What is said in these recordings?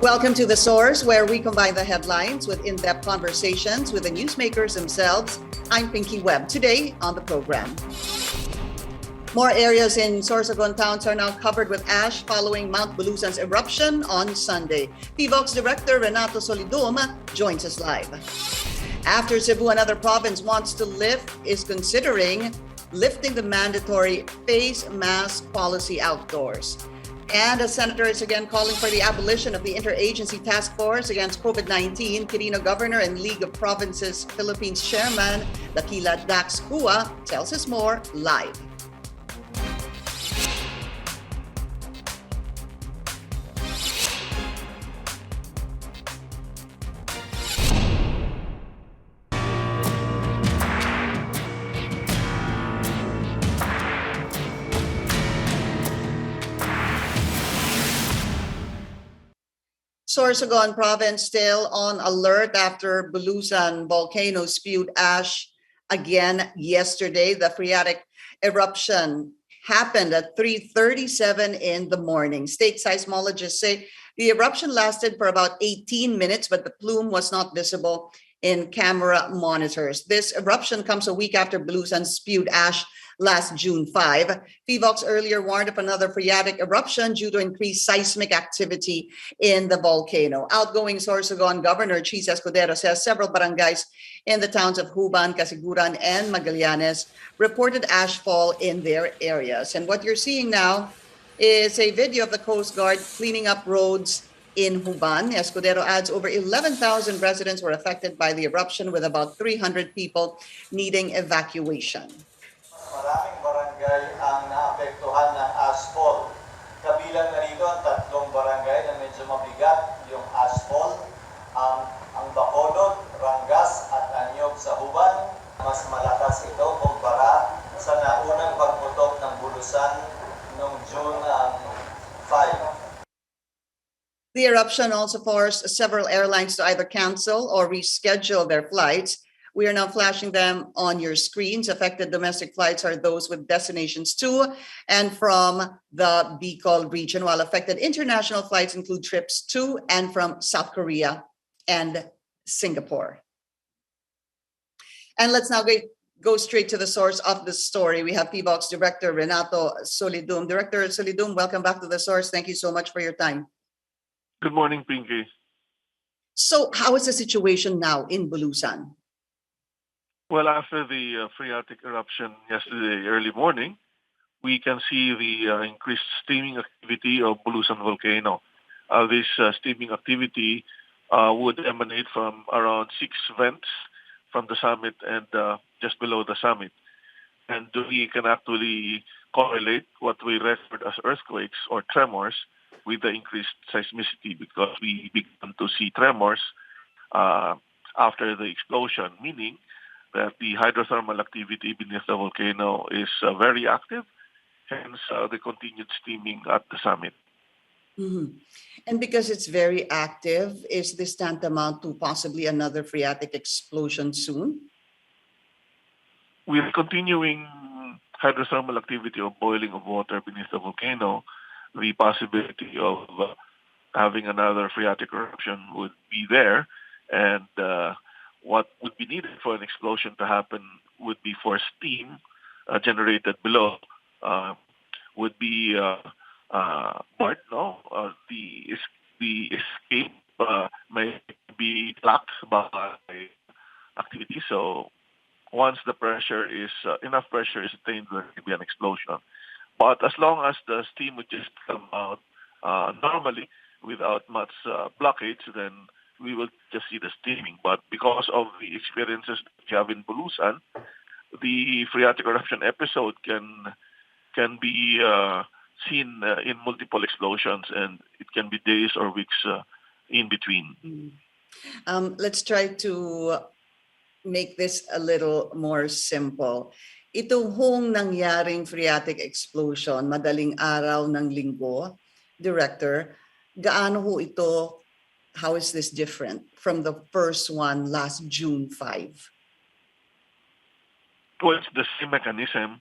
Welcome to The Source, where we combine the headlines with in-depth conversations with the newsmakers themselves. I'm Pinky Webb. Today on the program, more areas in Sorsogon towns are now covered with ash following Mount Bulusan's eruption on Sunday. PhiVolcs Director Renato Solidum joins us live. After Cebu, another province is considering lifting the mandatory face mask policy outdoors. And a senator is again calling for the abolition of the Interagency Task Force against COVID-19. Quirino Governor and League of Provinces Philippines Chairman Dakila Dax Kua tells us more live. Sorsogon province still on alert after Bulusan volcano spewed ash again yesterday. The phreatic eruption happened at 3:37 in the morning. State seismologists say the eruption lasted for about 18 minutes, but the plume was not visible in camera monitors. This eruption comes a week after Bulusan spewed ash last June 5. PhiVolcs earlier warned of another phreatic eruption due to increased seismic activity in the volcano. Outgoing Sorsogon Governor Chis Escudero says several barangays in the towns of Huban, Casiguran, and Magallanes reported ashfall in their areas. And what you're seeing now is a video of the Coast Guard cleaning up roads in Huban. Escudero adds over 11,000 residents were affected by the eruption, with about 300 people needing evacuation. Maraming barangay ang naapektuhan ng ashfall. Kabilang na rito ang tatlong barangay na medyo mabigat yung ashfall, ang Bacolod, Rangas at Anyog sa Huban. Mas malakas ito kumpara sa naunang pagputok ng Bulusan noong June 5. The eruption also forced several airlines to either cancel or reschedule their flights. We are now flashing them on your screens. Affected domestic flights are those with destinations to and from the Bicol region, while affected international flights include trips to and from South Korea and Singapore. And let's now go straight to the source of the story. We have PhiVolcs Director Renato Solidum. Director Solidum, welcome back to the source. Thank you so much for your time. Good morning, Pinky. So how is the situation now in Bulusan? Well, after the phreatic eruption yesterday early morning, we can see the increased steaming activity of Bulusan volcano. This steaming activity would emanate from around 6 vents from the summit and just below the summit. And we can actually correlate what we refer as earthquakes or tremors with the increased seismicity, because we began to see tremors after the explosion, meaning that the hydrothermal activity beneath the volcano is very active, hence the continued steaming at the summit. Mm-hmm. And because it's very active, is this tantamount to possibly another phreatic explosion soon? With continuing hydrothermal activity of boiling of water beneath the volcano, the possibility of having another phreatic eruption would be there, and what would be needed for an explosion to happen would be for steam generated below would be but no, the escape may be blocked by activity. So once the pressure is enough pressure is attained, there will be an explosion. But as long as the steam would just come out normally without much blockage, then we will just see the steaming. But because of the experiences that we have in Bulusan, the phreatic eruption episode can be seen in multiple explosions, and it can be days or weeks in between. Let's try to make this a little more simple. Itong hong nangyaring phreatic explosion, madaling araw ng linggo, Director, gaano ho ito? How is this different from the first one last June 5? Well, it's the same mechanism,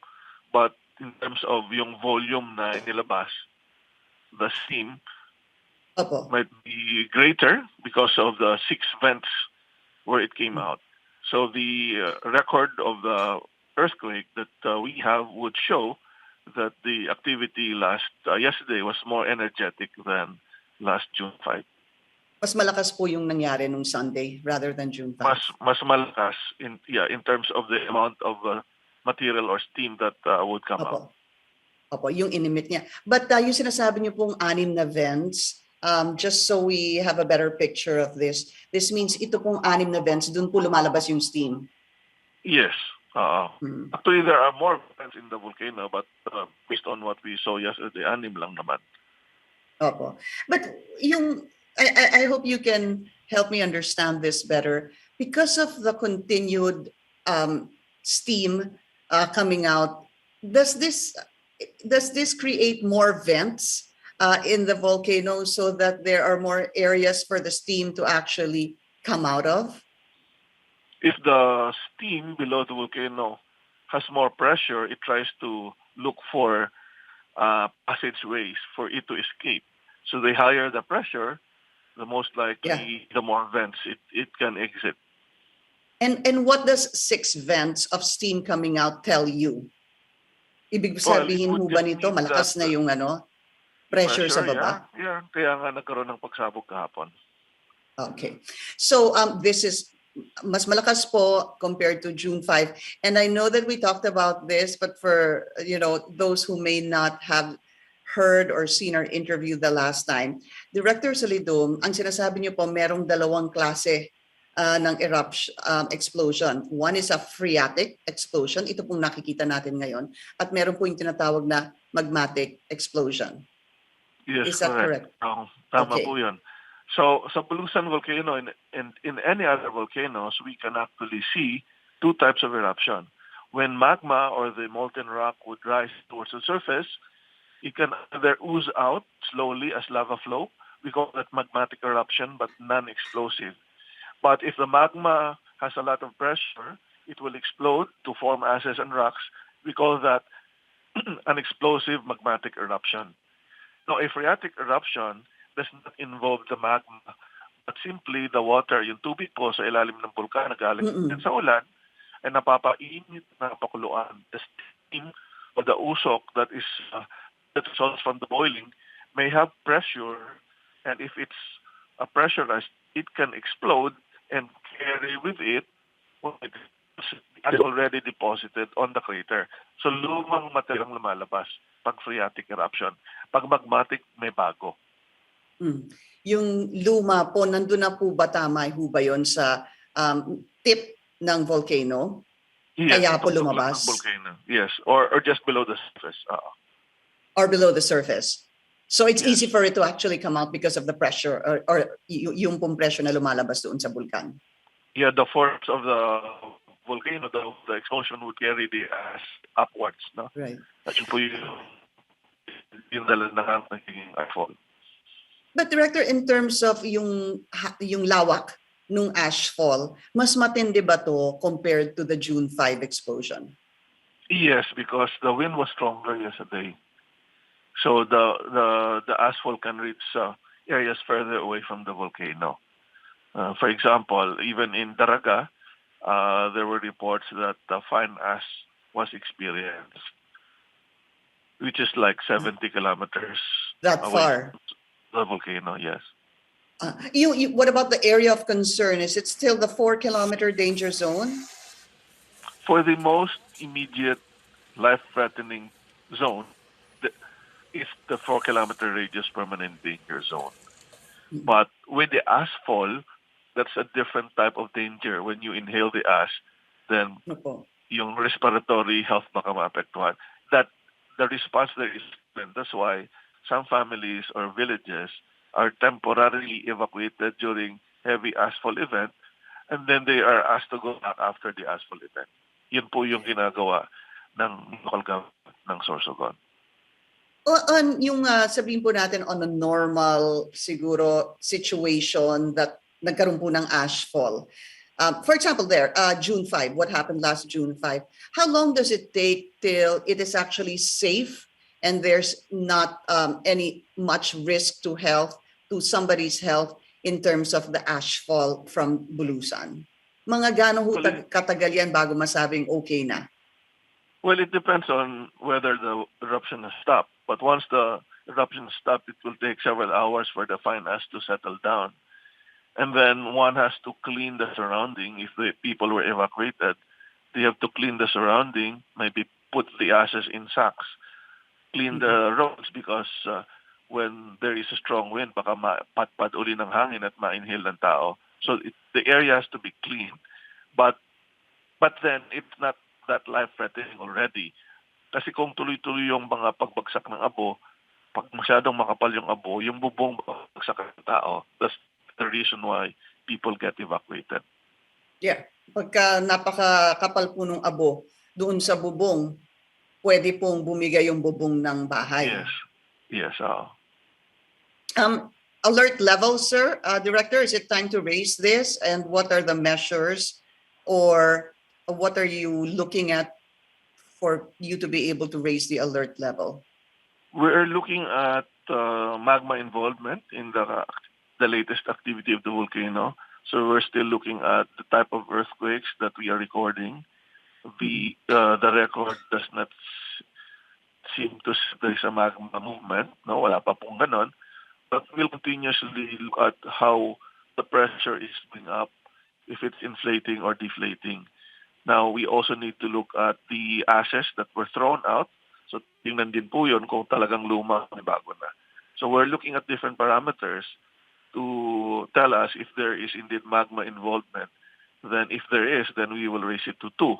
but in terms of yung volume na inilabas, the steam Opo. might be greater because of the 6 vents where it came out. So the record of the earthquake that we have would show that the activity yesterday was more energetic than last June 5. Mas malakas po yung nangyari nung Sunday rather than June 5. Mas malakas in terms of the amount of material or steam that would come out. Opo, yung inimit niya. But yung sinasabi niyo pong 6 na vents, just so we have a better picture of this means ito pong 6 na vents, dun po lumalabas yung steam. Yes. Actually, there are more vents in the volcano, but based on what we saw yesterday, 6 lang naman. Opo. But I hope you can help me understand this better. Because of the continued steam coming out, does this create more vents in the volcano so that there are more areas for the steam to actually come out of? If the steam below the volcano has more pressure, it tries to look for passageways for it to escape. So the higher the pressure, the most likely the more vents it can exit. And what does 6 vents of steam coming out tell you? Ibig sabihin mo ba nito malakas na yung pressure sa baba? Yeah. Kaya nga nagkaroon ng pagsabog kahapon. Okay. So this is mas malakas po compared to June 5. And I know that we talked about this, but for those who may not have heard or seen our interview the last time, Director Solidum, ang sinasabi niyo po merong 2 klase ng eruption explosion. One is a phreatic explosion, ito pong nakikita natin ngayon, at meron po yung tinatawag na magmatic explosion. Yes, is that correct? Tama po yun. So sa Bulusan volcano and in any other volcanoes, we can actually see 2 types of eruption. When magma or the molten rock would rise towards the surface, it can either ooze out slowly as lava flow. We call that magmatic eruption, but non-explosive. But if the magma has a lot of pressure, it will explode to form ashes and rocks. We call that an explosive magmatic eruption. Now, a phreatic eruption does not involve the magma, but simply the water, yung tubig po sa ilalim ng bulkan na galing sa ulan, ay napapainit, napakuluan. The steam or the usok that results from the boiling may have pressure, and if it's pressurized, it can explode and carry with it what is already deposited on the crater. So lumang materiang lumalabas pag phreatic eruption. Pag magmatic, may bago. Yung luma po, nandun na po ba tama ba yun sa tip ng volcano? Yes, Kaya po lumabas? Volcano. Yes, or just below the surface. Or below the surface. So it's easy for it to actually come out because of the pressure or yung pong pressure na lumalabas doon sa bulkan. Yeah, the force of the volcano, the explosion would carry the ash upwards, no? Right. At yun po yung dala na nagiging ashfall. But Director, in terms of yung lawak nung ashfall, mas matindi ba to compared to the June 5 explosion? Yes, because the wind was stronger yesterday. So the asphalt can reach areas further away from the volcano. For example, even in Daraga, there were reports that fine ash was experienced, which is like 70 kilometers That away far? from the volcano, yes. What about the area of concern? Is it still the 4-kilometer danger zone? For the most immediate life-threatening zone, is the 4-kilometer radius permanent danger zone. But with the ashfall, that's a different type of danger. When you inhale the ash, then yung respiratory health baka maapektuhan. That the response there is different. That's why some families or villages are temporarily evacuated during heavy ashfall event, and then they are asked to go back after the ashfall event. Yun po yung ginagawa ng local government ng Sorsogon. On yung sabihin po natin on a normal siguro situation that nagkaroon po ng ashfall. For example there, June 5, what happened last June 5? How long does it take till it is actually safe and there's not any much risk to health to somebody's health in terms of the ashfall from Bulusan? Mga gano'ng katagal yan bago masabing okay na? Well, it depends on whether the eruption has stopped. But once the eruption has stopped, it will take several hours for the fine ash to settle down. And then one has to clean the surrounding. If the people were evacuated, they have to clean the surrounding, maybe put the ashes in sacks, clean the roads because when there is a strong wind, baka mapatpad uli ng hangin at ma-inhale ng tao. So the area has to be clean. But then it's not that life-threatening already. Kasi kung tuloy-tuloy yung mga pagbagsak ng abo, pag masyadong makapal yung abo, yung bubong babagsak ng tao. That's the reason why people get evacuated. Yeah. Pagka napakakapal po ng abo, doon sa bubong, pwede pong bumigay yung bubong ng bahay. Yes. Alert level, sir, Director, is it time to raise this? And what are the measures or what are you looking at for you to be able to raise the alert level? We're looking at magma involvement in the latest activity of the volcano. So we're still looking at the type of earthquakes that we are recording. The record does not seem to there's a magma movement. No, wala pa pong ganon. But we'll continuously look at how the pressure is going up, if it's inflating or deflating. Now, we also need to look at the ashes that were thrown out. So, tingnan din po yun kung talagang luma o bago na. So, we're looking at different parameters to tell us if there is indeed magma involvement. Then, if there is, then we will raise it to 2.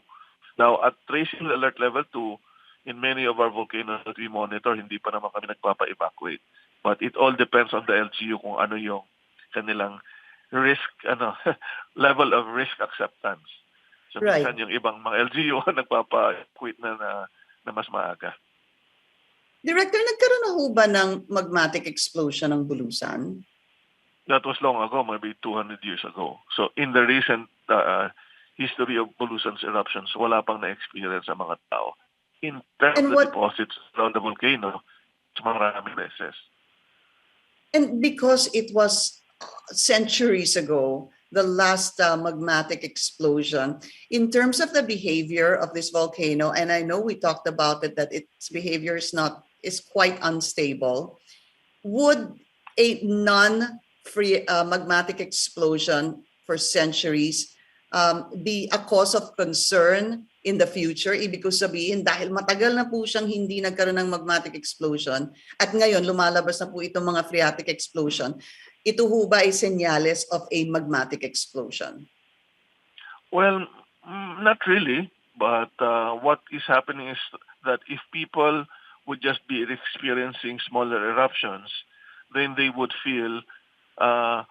Now, at raising the alert level 2, in many of our volcanoes that we monitor, hindi pa naman kami nagpapa-evacuate. But it all depends on the LGU kung ano yung kanilang risk, level of risk acceptance. So, right. Minsan yung ibang mga LGU nagpapa-quit na mas maaga. Director, nagkaroon na ho ba ng magmatic explosion ng Bulusan? That was long ago, maybe 200 years ago. So in the recent history of Bulusan's eruptions, wala pang na-experience ang mga tao. In terms of the deposits around the volcano, maraming beses. And because it was centuries ago, the last magmatic explosion, in terms of the behavior of this volcano, and I know we talked about it, that its behavior is quite unstable, would a non-free magmatic explosion for centuries be a cause of concern in the future? Ibig ko sabihin, dahil matagal na po siyang hindi nagkaroon ng magmatic explosion at ngayon lumalabas na po itong mga phreatic explosion, ito ho ba ay senyales of a magmatic explosion? Well, not really. But what is happening is that if people would just be experiencing smaller eruptions, then they would feel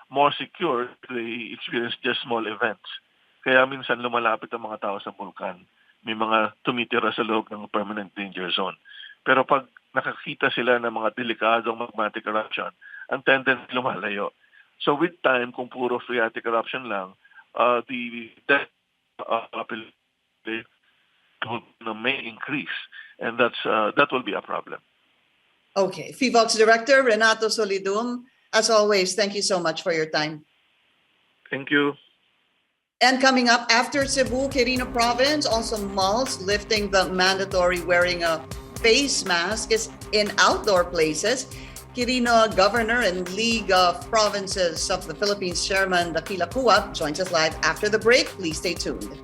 more secure if they experience just small events. Kaya minsan lumalapit ang mga tao sa vulkan. May mga tumitira sa loob ng permanent danger zone. Pero pag nakakita sila ng mga delikadong magmatic eruption, ang tendency lumalayo. So with time, kung puro phreatic eruption lang, the death may increase, and that will be a problem. Okay. PhiVolcs Director Renato Solidum, as always, thank you so much for your time. Thank you. And coming up after Cebu, Quirino Province, also malls lifting the mandatory wearing a face mask is in outdoor places. Quirino Governor and League of Provinces of the Philippines Chairman Dakila Kuwa joins us live after the break. Please stay tuned.